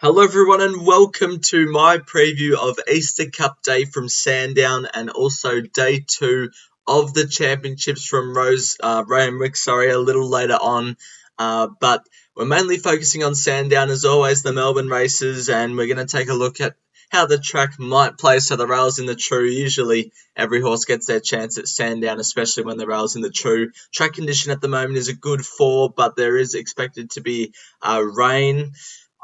Hello everyone and welcome to my preview of Easter Cup Day from Sandown and also Day 2 of the Championships from Randwick, a little later on. But we're mainly focusing on Sandown as always, the Melbourne races, and we're going to take a look at how the track might play. So the rail's in the true. Usually every horse gets their chance at Sandown, especially when the rail's in the true. Track condition at the moment is a good 4, but there is expected to be rain.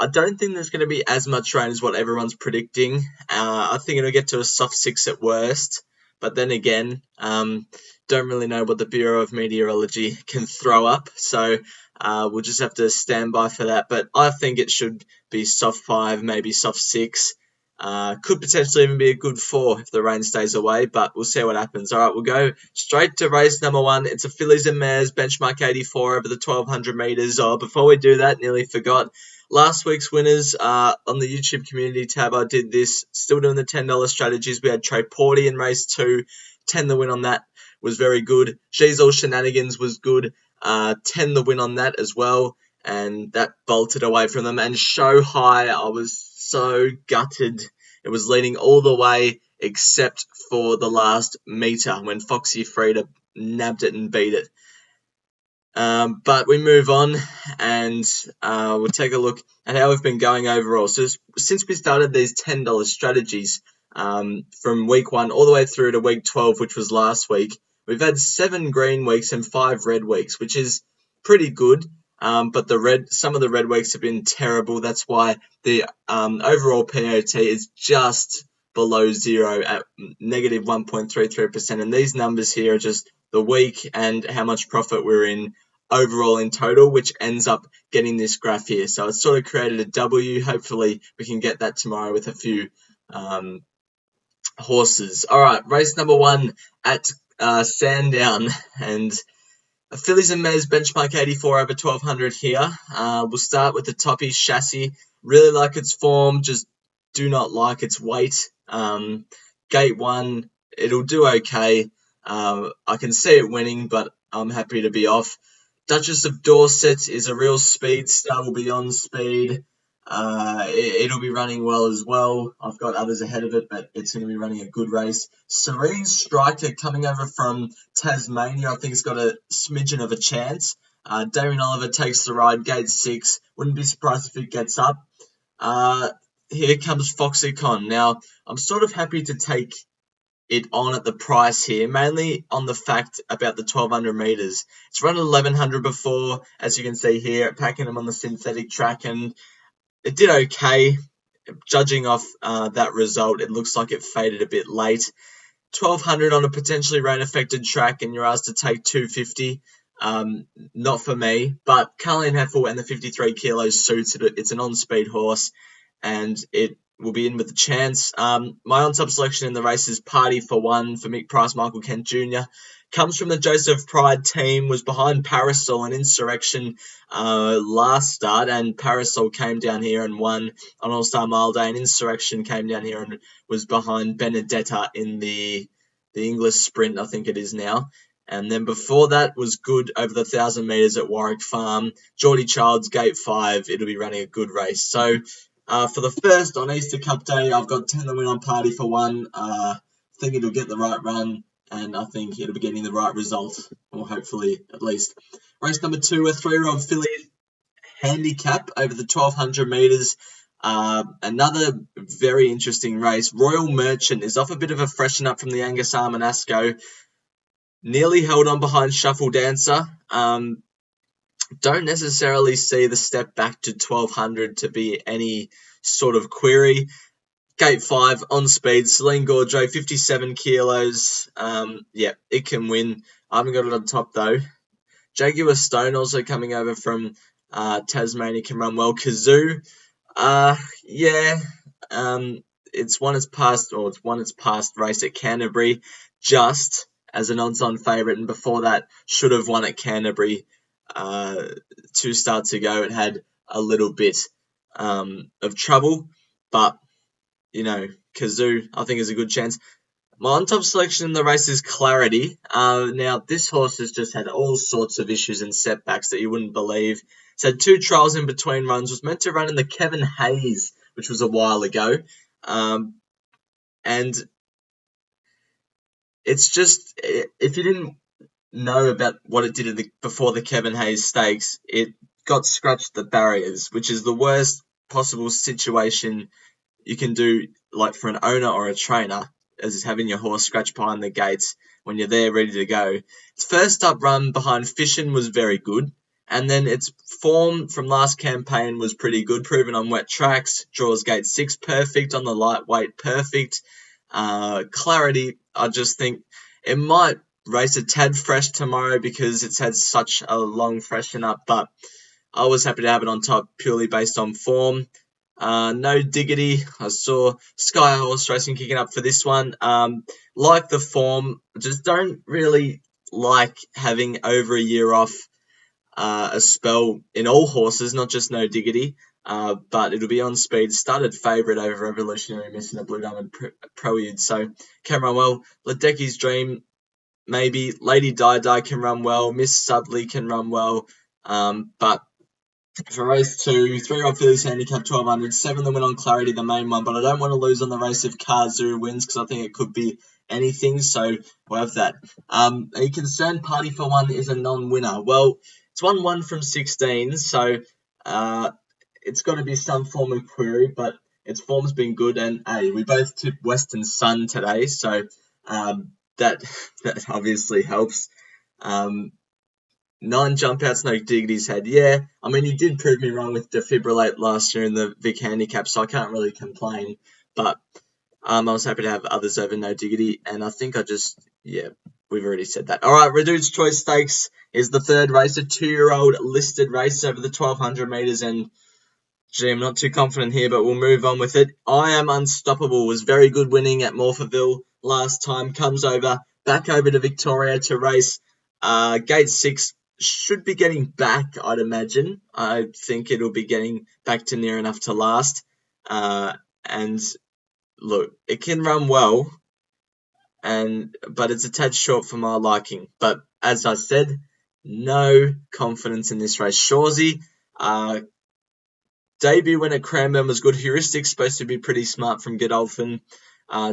I don't think there's going to be as much rain as what everyone's predicting. I think it'll get to a soft 6 at worst. But then again, don't really know what the Bureau of Meteorology can throw up. So we'll just have to stand by for that. But I think it should be soft 5, maybe soft 6. Could potentially even be a good 4 if the rain stays away, but we'll see what happens. All right, we'll go straight to race number 1. It's a fillies and mares, benchmark 84 over the 1200 metres. Oh, before we do that, nearly forgot. Last week's winners on the YouTube community tab, I did this. Still doing the $10 strategies. We had Trey Porty in race 2. 10 the win on that was very good. She's All Shenanigans was good. 10 the win on that as well. And that bolted away from them. And Show High, I was so gutted. It was leading all the way except for the last metre when Foxy Frida nabbed it and beat it. But we move on and we'll take a look at how we've been going overall. So since we started these $10 strategies from week 1 all the way through to week 12, which was last week, we've had 7 green weeks and 5 red weeks, which is pretty good. But some of the red weeks have been terrible. That's why the overall POT is just below 0 at negative 1.33%. And these numbers here are just the week and how much profit we're in overall in total, which ends up getting this graph here. So it's sort of created a W. Hopefully we can get that tomorrow with a few horses. All right, race number 1 at Sandown, and fillies and mares benchmark 84 over 1200 here. We'll start with the Toppy chassis. Really like its form, just do not like its weight. Gate 1, it'll do okay. I can see it winning, but I'm happy to be off. Duchess of Dorset is a real speed star, will be on speed. It'll be running well as well. I've got others ahead of it, but it's going to be running a good race. Serene Striker coming over from Tasmania. I think it's got a smidgen of a chance. Damien Oliver takes the ride, gate 6. Wouldn't be surprised if it gets up. Here comes Foxycon. Now, I'm sort of happy to take it on at the price here, mainly on the fact about the 1200 metres. It's run 1100 before, as you can see here, at Pakenham on the synthetic track, and it did okay. Judging off that result, it looks like it faded a bit late. 1200 on a potentially rain-affected track, and you're asked to take 250. Not for me, but Carleen Heffel and the 53 kilos suits it. It's an on-speed horse, and it will be in with a chance. My on-top selection in the race is Party for One for Mick Price, Michael Kent Jr. Comes from the Joseph Pride team, was behind Parasol and Insurrection last start, and Parasol came down here and won on All-Star Mile Day, and Insurrection came down here and was behind Benedetta in the English Sprint, I think it is now. And then before that was good over the 1,000 metres at Warwick Farm. Geordie Child's Gate 5, it'll be running a good race. So for the first on Easter Cup Day, I've got 10 to win on Party for One. I think it'll get the right run, and I think it'll be getting the right result, or hopefully at least. Race number 2, a 3-year-old filly handicap over the 1200 metres. Another very interesting race. Royal Merchant is off a bit of a freshen up from the Angus Armanasco. Nearly held on behind Shuffle Dancer. Don't necessarily see the step back to 1200 to be any sort of query. Gate 5 on speed. Celine Gaudreau, 57 kilos. Yeah, it can win. I haven't got it on top though. Jaguar Stone also coming over from Tasmania can run well. Kazoo. It's won its past race at Canterbury just as an odds-on favourite, and before that should have won at Canterbury 2 starts ago. It had a little bit of trouble, but you know, Kazoo I think is a good chance. My on-top selection in the race is Clarity. Now, this horse has just had all sorts of issues and setbacks that you wouldn't believe. It's had 2 trials in between runs. Was meant to run in the Kevin Hayes, which was a while ago. And it's just, if you didn't know about what it did before the Kevin Hayes Stakes, it got scratched the barriers, which is the worst possible situation you can do, like for an owner or a trainer, as having your horse scratch behind the gates when you're there ready to go. Its first up run behind Fishin was very good, and then its form from last campaign was pretty good, proven on wet tracks. Draws gate 6 perfect, on the lightweight perfect. Clarity, I just think it might race a tad fresh tomorrow because it's had such a long freshen up, but I was happy to have it on top purely based on form. No diggity. I saw Sky Horse Racing kicking up for this one. Like the form, just don't really like having over a year off a spell in all horses, not just No Diggity. But it'll be on speed. Started favourite over Revolutionary Miss in the Blue Diamond Prelude. So can run well. Ledecky's Dream, maybe. Lady Di can run well. Miss Sudley can run well. But for race 2, 3-year-old Fillies Handicap 1200, 7 the win on Clarity, the main one, but I don't want to lose on the race if Kazoo wins because I think it could be anything, so we'll have that. A Concerned Party for One is a non-winner. Well, it's won 1 from 16, so it's got to be some form of query, but its form's been good, and hey, we both tipped Western Sun today, so that obviously helps. 9 jump outs, no diggity's had. Yeah, I mean, you did prove me wrong with Defibrillate last year in the Vic Handicap, so I can't really complain. But I was happy to have others over no diggity, and I think we've already said that. All right, Reduced Choice Stakes is the third race, a 2-year-old listed race over the 1,200 metres, and gee, I'm not too confident here, but we'll move on with it. I Am Unstoppable was very good winning at Morphettville last time, comes back over to Victoria to race gate 6. Should be getting back, I'd imagine. I think it'll be getting back to near enough to last. And look, it can run well, but it's a tad short for my liking. But as I said, no confidence in this race. Shawsey, debut win at Cranbourne was good. Heuristic supposed to be pretty smart from Godolphin.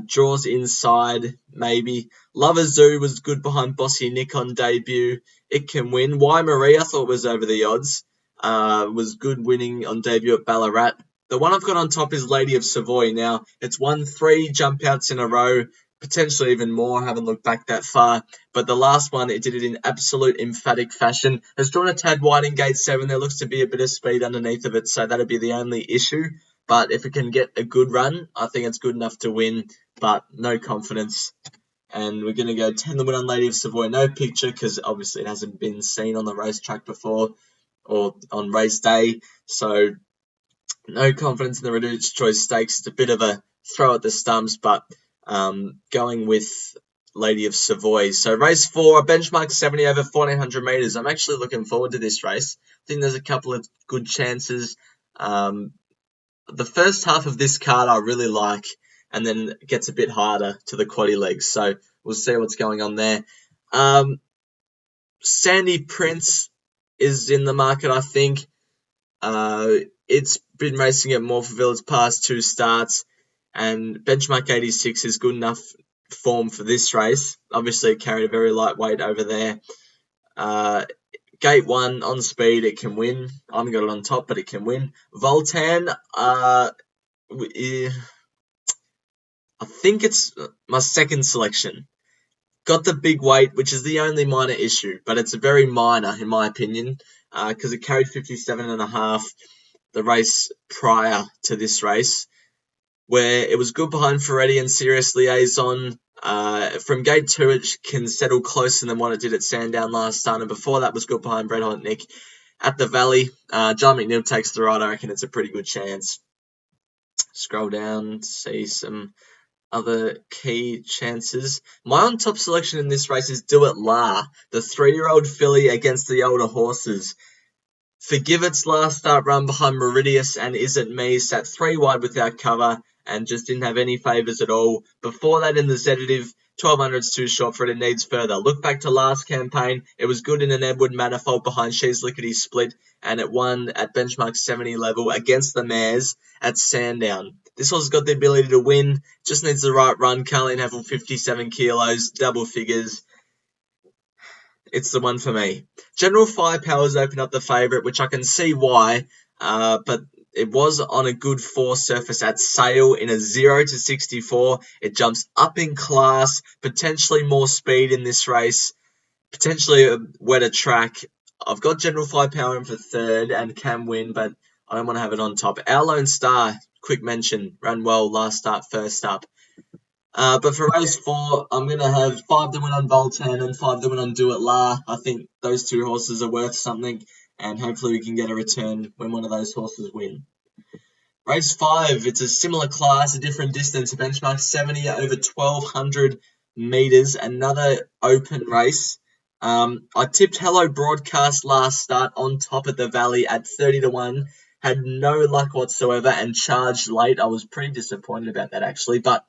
Draws inside, maybe. Lover Zoo was good behind Bossy Nick on debut. It can win. Why Marie, I thought was over the odds. Was good winning on debut at Ballarat. The one I've got on top is Lady of Savoy. Now, it's won 3 jump outs in a row, potentially even more. I haven't looked back that far. But the last one, it did it in absolute emphatic fashion. Has drawn a tad wide in gate 7. There looks to be a bit of speed underneath of it, so that'll be the only issue. But if it can get a good run, I think it's good enough to win, but no confidence. And we're going to go 10 the win on Lady of Savoy. No picture because obviously it hasn't been seen on the racetrack before or on race day. So no confidence in the Reduced Choice Stakes. It's a bit of a throw at the stumps, but going with Lady of Savoy. So race 4, a benchmark 70 over 1,400 metres. I'm actually looking forward to this race. I think there's a couple of good chances. The first half of this card I really like, and then it gets a bit harder to the quaddie legs. So we'll see what's going on there. Sandy Prince is in the market, I think. It's been racing at Morphettville its past 2 starts, and benchmark 86 is good enough form for this race. Obviously, it carried a very lightweight over there. Gate 1 on speed, it can win. I haven't got it on top, but it can win. Voltan, I think it's my second selection. Got the big weight, which is the only minor issue, but it's a very minor in my opinion, because it carried 57.5 the race prior to this race, where it was good behind Ferretti and Serious Liaison. From gate 2, it can settle closer than what it did at Sandown last start, and before that was good behind Brett Hot Nick at the Valley. John McNeil takes the ride. I reckon it's a pretty good chance. Scroll down, see some other key chances. My on-top selection in this race is Do It La, the 3-year-old filly against the older horses. Forgive its last start run behind Meridius and Is It Me sat 3 wide without cover and just didn't have any favours at all. Before that in the sedative, 1200's too short for it. It needs further. Look back to last campaign. It was good in an Edward Manifold behind She's Lickety Split, and it won at benchmark 70 level against the mares at Sandown. This horse has got the ability to win. Just needs the right run. Carleen Heffel, 57 kilos, double figures. It's the one for me. General Firepower's opened up the favourite, which I can see why, but it was on a good 4 surface at Sale in a 0 to 64. It jumps up in class, potentially more speed in this race, potentially a wetter track. I've got General Firepower in for third and can win, but I don't want to have it on top. Our Lone Star, quick mention, ran well last start, first up. But for race 4, I'm going to have 5 to win on Voltan and 5 to win on Do It La. I think those two horses are worth something, and hopefully we can get a return when one of those horses win. Race 5, it's a similar class, a different distance, a benchmark 70 over 1,200 metres, another open race. I tipped Hello Broadcast last start on top at the Valley at 30 to 1. Had no luck whatsoever and charged late. I was pretty disappointed about that, actually, but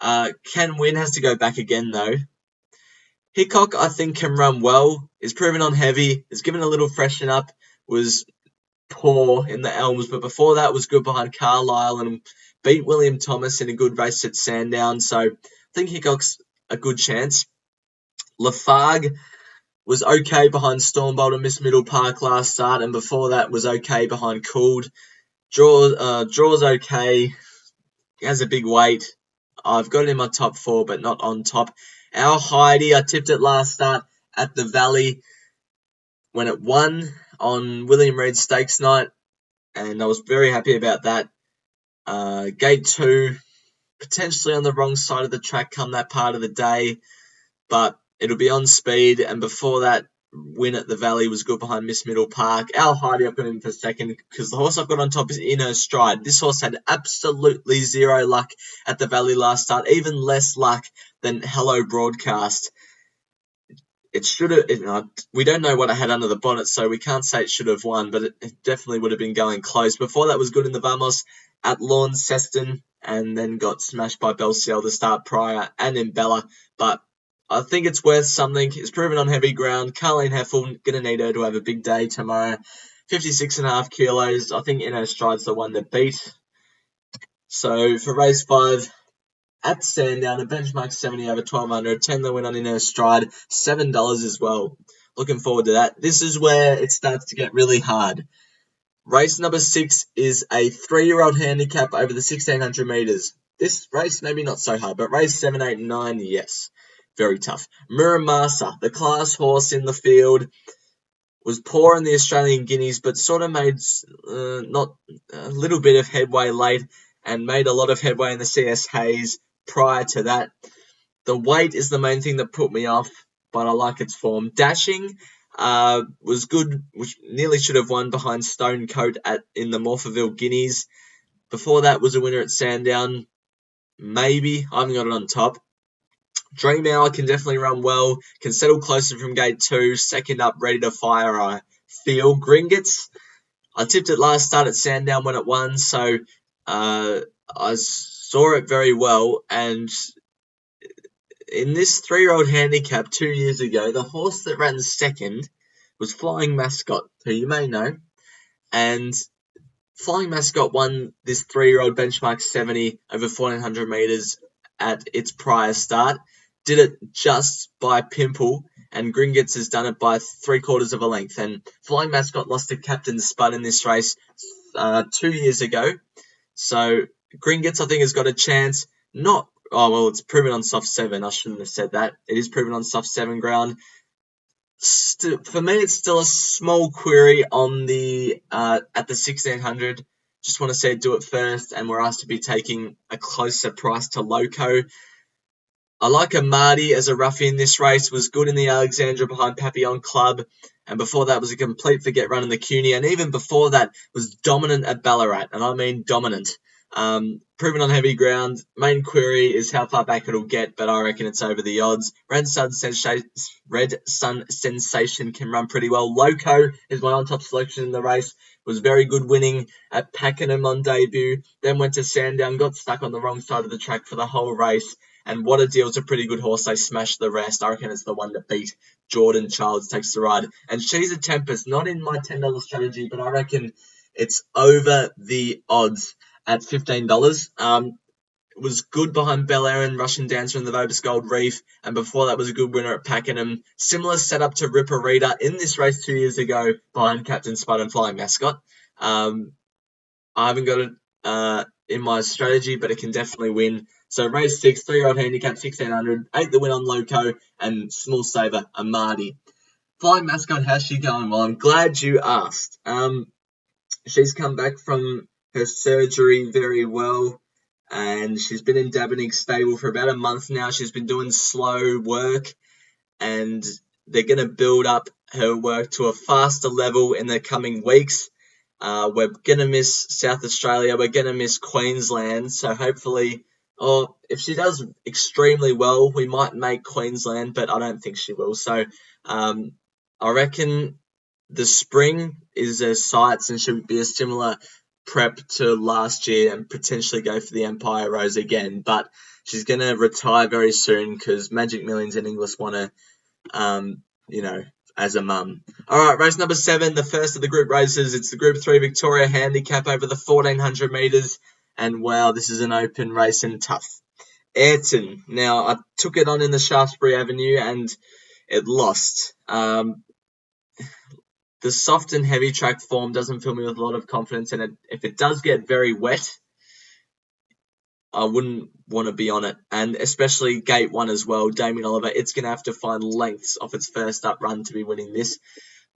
can win, has to go back again, though. Hickok, I think, can run well. Is proven on heavy. Is given a little freshen up. Was poor in the Elms, but before that was good behind Carlisle and beat William Thomas in a good race at Sandown. So I think Hickok's a good chance. Lafargue was okay behind Stormbolt and Miss Middle Park last start, and before that was okay behind Cooled. Draws okay. He has a big weight. I've got it in my top 4, but not on top. Our Heidi, I tipped it last start at the Valley when it won on William Reid Stakes night, and I was very happy about that. Gate 2, potentially on the wrong side of the track come that part of the day, but it'll be on speed, and before that win at the Valley was good behind Miss Middle Park. Our Heidi, I've got him for second because the horse I've got on top is In Her Stride. This horse had absolutely zero luck at the Valley last start, even less luck than Hello Broadcast. It should have. We don't know what I had under the bonnet, so we can't say it should have won, but it definitely would have been going close. Before that was good in the Vamos at Launceston, and then got smashed by Belciel the start prior and in Bella, but I think it's worth something. It's proven on heavy ground. Carleen Heffel, going to need her to have a big day tomorrow. 56.5 kilos. I think In Her Stride's the one to beat. So for race 5, at Sandown, a benchmark 70 over 1,200. 10 the win on In Her Stride. $7 as well. Looking forward to that. This is where it starts to get really hard. Race number 6 is a 3-year-old handicap over the 1,600 metres. This race, maybe not so hard, but race 7, 8, and 9, yes. Very tough. Muramasa, the class horse in the field, was poor in the Australian Guineas, but sort of made not a little bit of headway late and made a lot of headway in the CS Hayes prior to that. The weight is the main thing that put me off, but I like its form. Dashing was good, which nearly should have won behind Stonecoat in the Morpherville Guineas. Before that was a winner at Sandown. Maybe. I haven't got it on top. Dream Hour can definitely run well, can settle closer from gate 2, second up, ready to fire, I feel. Gringotts, I tipped it last start at Sandown when it won, so I saw it very well, and in this 3-year-old handicap 2 years ago, the horse that ran second was Flying Mascot, who you may know, and Flying Mascot won this 3-year-old benchmark 70 over 1,400 metres at its prior start. Did it just by Pimple, and Gringotts has done it by 3/4 of a length. And Flying Mascot lost to Captain Spud in this race 2 years ago. So Gringotts, I think, has got a chance. It's proven on soft 7. I shouldn't have said that. It is proven on soft 7 ground. For me, it's still a small query on the at the 1,600. Just want to say Do It first, and we're asked to be taking a closer price to Loco. I like Amadi as a roughie in this race, was good in the Alexandra behind Papillon Club, and before that was a complete forget run in the CUNY, and even before that was dominant at Ballarat, and I mean dominant. Proven on heavy ground. Main query is how far back it'll get, but I reckon it's over the odds. Red Sun Sensation can run pretty well. Loco is my on-top selection in the race. Was very good winning at Pakenham on debut. Then went to Sandown, got stuck on the wrong side of the track for the whole race, And What a Deal's a pretty good horse. They smashed the rest. I reckon it's the one to beat. Jordan Childs takes the ride. And She's a Tempest, not in my $10 strategy, but I reckon it's over the odds at $15. Was good behind Bel Air and Russian Dancer in the Vobis Gold Reef, and before that was a good winner at Pakenham. Similar setup to Ripper Reader in this race 2 years ago behind Captain Spud and Flying Mascot. I haven't got it in my strategy, but it can definitely win. So race 6, 3-year-old handicap, 1600, 8 the win on Loco, and small saver Amadi. Flying Mascot, how's she going? Well, I'm glad you asked. She's come back from her surgery very well, and she's been in Dabening's stable for about a month now. She's been doing slow work, and they're going to build up her work to a faster level in the coming weeks. We're going to miss South Australia. We're going to miss Queensland. So hopefully, if she does extremely well, we might make Queensland, but I don't think she will. So I reckon the spring is her sights, and she'll be a similar prep to last year and potentially go for the Empire Rose again. But she's going to retire very soon because Magic Millions and Inglis want to, as a mum. All right, race number 7, the first of the group races. It's the Group 3 Victoria Handicap over the 1,400 metres. And wow, this is an open race and tough. Ayrton. Now, I took it on in the Shaftesbury Avenue and it lost. The soft and heavy track form doesn't fill me with a lot of confidence in it. If it does get very wet, I wouldn't want to be on it. And especially gate 1 as well, Damien Oliver, it's going to have to find lengths off its first up run to be winning this.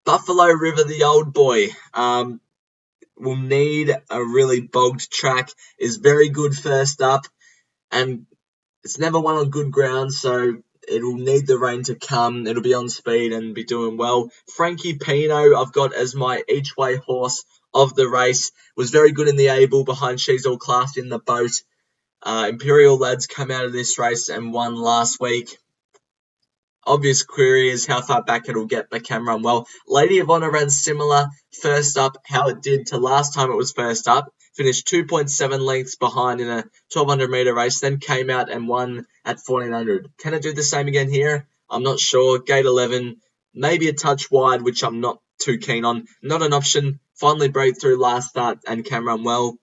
Buffalo River, the old boy, will need a really bogged track, is very good first up, and it's never won on good ground, so it'll need the rain to come. It'll be on speed and be doing well. Frankie Pino, I've got as my each-way horse of the race. Was very good in the Able behind She's All Class in the Boat. Imperial Lads come out of this race and won last week. Obvious query is how far back it'll get, but can run well. Lady of Honor ran similar first up, how it did to last time it was first up. Finished 2.7 lengths behind in a 1,200 metre race, then came out and won at 1,400. Can it do the same again here? I'm not sure. Gate 11, maybe a touch wide, which I'm not too keen on. Not an option. Finally break through last start and can run well.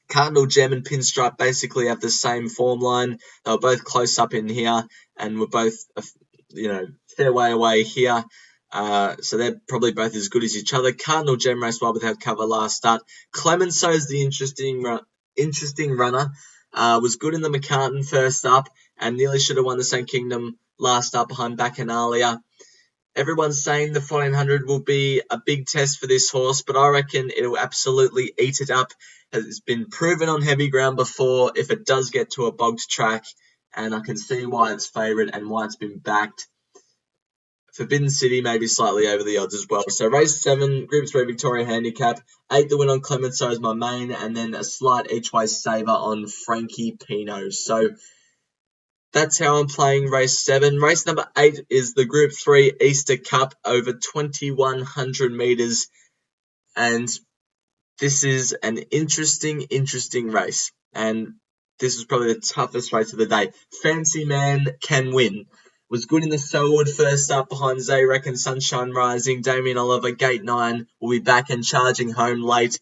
Cardinal Gem and Pinstripe basically have the same form line. They were both close up in here and were both, fair way away here. So they're probably both as good as each other. Cardinal Gem raced well without cover last start. Clemenceau's the interesting runner. Was good in the McCartan first up and nearly should have won the St. Kingdom last up behind Bacchanalia. Everyone's saying the 1,400 will be a big test for this horse, but I reckon it'll absolutely eat it up. It's been proven on heavy ground before if it does get to a bogged track, and I can see why it's favourite and why it's been backed. Forbidden City maybe slightly over the odds as well. So race 7, Group 3 Victoria Handicap. 8 the win on Clemenceau is my main, and then a slight each-way saver on Frankie Pino. So that's how I'm playing race 7. Race number 8 is the Group 3 Easter Cup over 2,100 metres. And this is an interesting race. And this is probably the toughest race of the day. Fancy Man can win. Was good in the Selwood first up behind Zayrek and Sunshine Rising. Damien Oliver, gate 9, will be back and charging home late.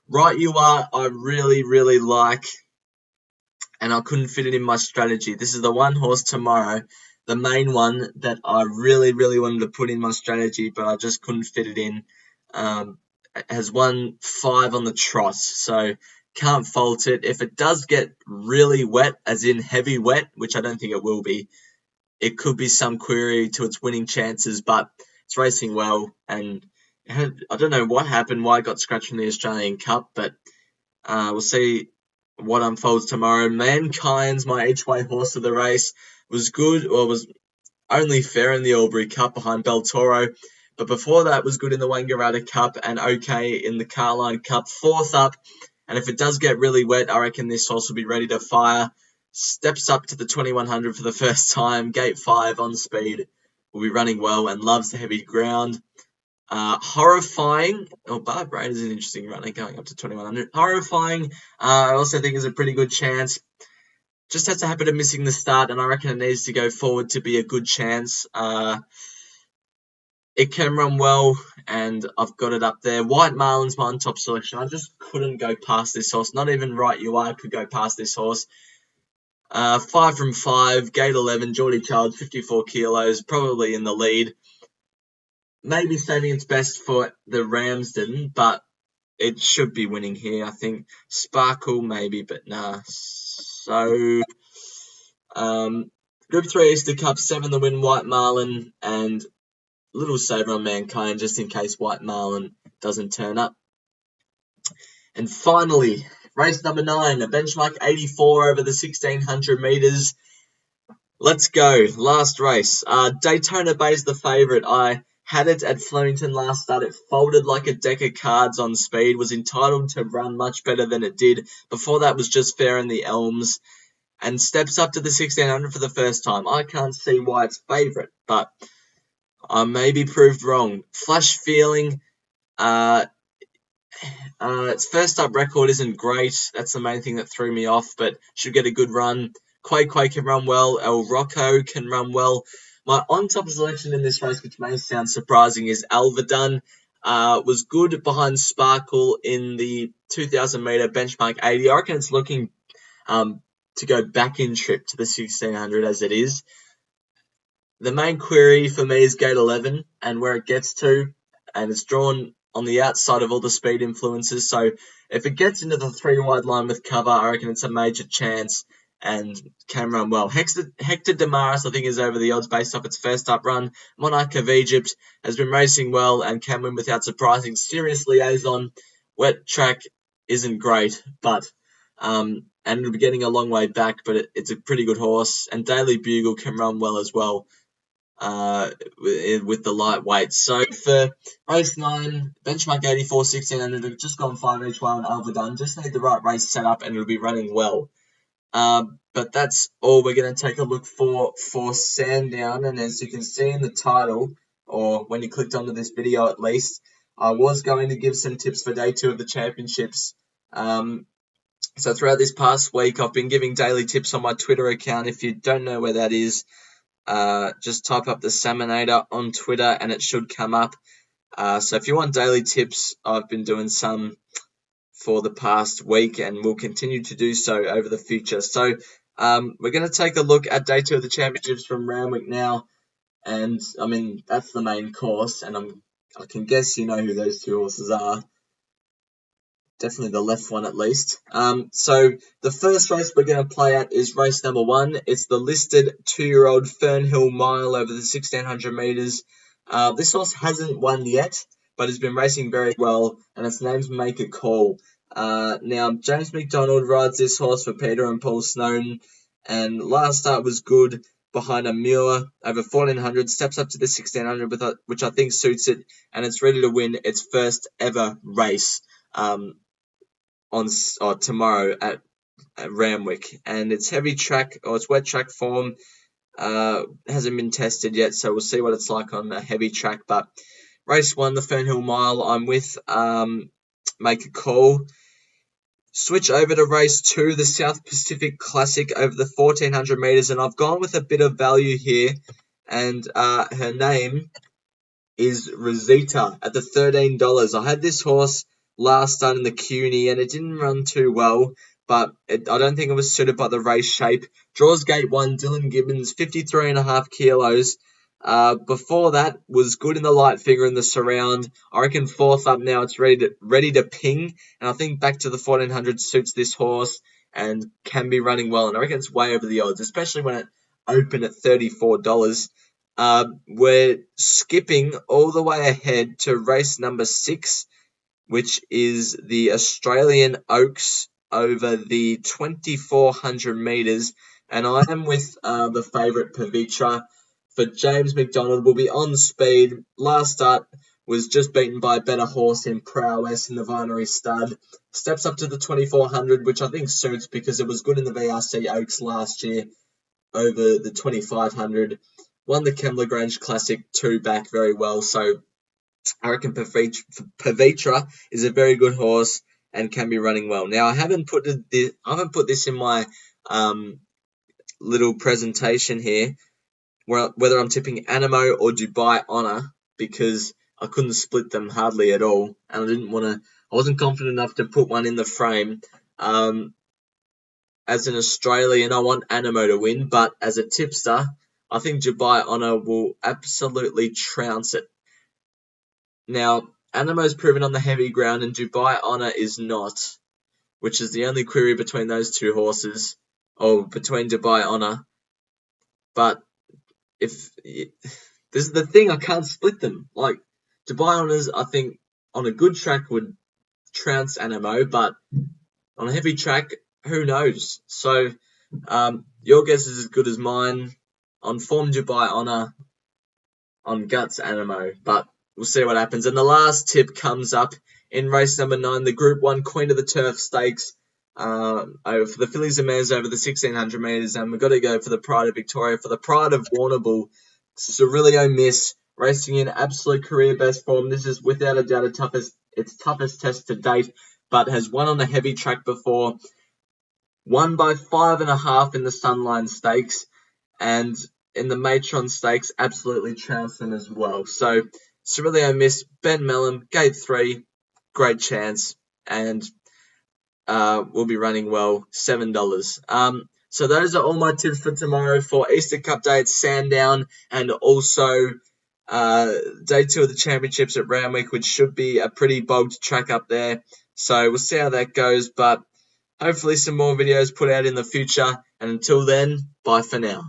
Right You Are, I really like, and I couldn't fit it in my strategy. This is the one horse tomorrow, the main one that I really wanted to put in my strategy, but I just couldn't fit it in. It has won 5 on the trot, so can't fault it. If it does get really wet, as in heavy wet, which I don't think it will be, it could be some query to its winning chances, but it's racing well, and I don't know what happened, why it got scratched from the Australian Cup, but we'll see what unfolds tomorrow. Mankind's my each-way horse of the race. Was good, or was only fair in the Albury Cup behind Bel Toro, but before that was good in the Wangaratta Cup and okay in the Carline Cup. 4th up, and if it does get really wet, I reckon this horse will be ready to fire. Steps up to the 2,100 for the first time. Gate 5 on speed. Will be running well and loves the heavy ground. Horrifying. Barb Raid is an interesting runner going up to 2,100. Horrifying, I also think is a pretty good chance. just has a habit of missing the start, and I reckon it needs to go forward to be a good chance. It can run well, and I've got it up there. White Marlin's my on-top selection. I just couldn't go past this horse. Not even Right You Are could go past this horse. 5 from 5, gate 11, Geordie Child, 54 kilos, probably in the lead. Maybe saving its best for the Ramsden, but it should be winning here, I think. Sparkle, maybe, but nah. So, Group 3 Easter Cup, 7 the win, White Marlin, and little saver on Mankind, just in case White Marlin doesn't turn up. And finally, race number 9, a benchmark 84 over the 1600 metres. Let's go. Last race. Daytona Bay's the favourite. I had it at Flemington last start. It folded like a deck of cards on speed. Was entitled to run much better than it did. Before that was just fair in the Elms. And steps up to the 1600 for the first time. I can't see why it's favourite, but I may be proved wrong. Flash Feeling. Its first up record isn't great. That's the main thing that threw me off, but should get a good run. Quay can run well. El Rocco can run well. My on-top selection in this race, which may sound surprising, is Alvadun. Was good behind Sparkle in the 2,000-metre benchmark 80. I reckon it's looking to go back in trip to the 1,600 as it is. The main query for me is gate 11 and where it gets to, and it's drawn on the outside of all the speed influences. So if it gets into the 3-wide line with cover, I reckon it's a major chance and can run well. Hector Damaris, I think, is over the odds based off its first up run. Monarch of Egypt has been racing well and can win without surprising. Serious Liaison, wet track isn't great, but and it'll be getting a long way back, but it's a pretty good horse. And Daily Bugle can run well as well. With the lightweight. So for race 9, benchmark 84, 1600, I've just gone 5 each way on Alvadun. Just need the right race set up and it'll be running well. But that's all we're going to take a look for Sandown. And as you can see in the title, or when you clicked onto this video at least, I was going to give some tips for day 2 of the championships. So throughout this past week, I've been giving daily tips on my Twitter account. If you don't know where that is, just type up the Salmonator on Twitter and it should come up. So if you want daily tips, I've been doing some for the past week and will continue to do so over the future. So we're going to take a look at day 2 of the championships from Randwick now. And I mean, that's the main course, and I can guess you know who those 2 horses are. Definitely the left one at least. So the first race we're going to play at is race number 1. It's the listed 2-year-old Fernhill Mile over the 1600 metres. This horse hasn't won yet, but has been racing very well, and its name's Make a Call. Now, James McDonald rides this horse for Peter and Paul Snowden, and last start was good behind a Muir over 1400, steps up to the 1600, which I think suits it, and it's ready to win its first ever race tomorrow at Randwick. And it's heavy track, or it's wet track form, hasn't been tested yet, so we'll see what it's like on a heavy track. But race 1, the Fernhill Mile, I'm with Make a Call. Switch over to race 2, the South Pacific Classic over the 1400 metres, and I've gone with a bit of value here, and her name is Rosita at the $13. I had this horse last start in the CUNY and it didn't run too well, but I don't think it was suited by the race shape. Draws gate 1, Dylan Gibbons, 53.5 kilos. Before that was good in the light figure in the surround. I reckon 4th up now, it's ready to ping, and I think back to the 1400 suits this horse and can be running well, and I reckon it's way over the odds, especially when it opened at $34. We're skipping all the way ahead to race number 6, which is the Australian Oaks over the 2400 metres, and I am with the favourite Pavitra. For James McDonald, will be on speed. Last start was just beaten by a better horse in prowess in the Vinery Stud. Steps up to the 2400, which I think suits because it was good in the VRC Oaks last year over the 2500. Won the Kembla Grange Classic 2 back very well, so I reckon Pavitra is a very good horse and can be running well. Now, I haven't put this in my little presentation here, whether I'm tipping Animo or Dubai Honor, because I couldn't split them hardly at all, and I wasn't confident enough to put one in the frame. As an Australian, I want Animo to win, but as a tipster, I think Dubai Honor will absolutely trounce it. Now, Animo's proven on the heavy ground, and Dubai Honor is not, which is the only query between those two horses, or between Dubai Honor. But this is the thing, I can't split them. Like, Dubai Honor's, I think, on a good track would trounce Animo, but on a heavy track, who knows? So, your guess is as good as mine. On form, Dubai Honor. On guts, Animo. But we'll see what happens. And the last tip comes up in race number 9, the Group 1 Queen of the Turf Stakes. For the fillies and mares over the 1,600 metres. And we've got to go for the Pride of Victoria, for the Pride of Warrnambool. Cirilio Miss, racing in absolute career best form. This is without a doubt its toughest test to date, but has won on a heavy track before. Won by 5.5 in the Sunline Stakes, and in the Matron Stakes, absolutely trounced them as well. So, Cirilio Miss, Ben Mellon, gate 3, great chance, and will be running well, $7. So those are all my tips for tomorrow for Easter Cup Day at Sandown, and also Day 2 of the Championships at Randwick, which should be a pretty bogged track up there. So we'll see how that goes, but hopefully some more videos put out in the future. And until then, bye for now.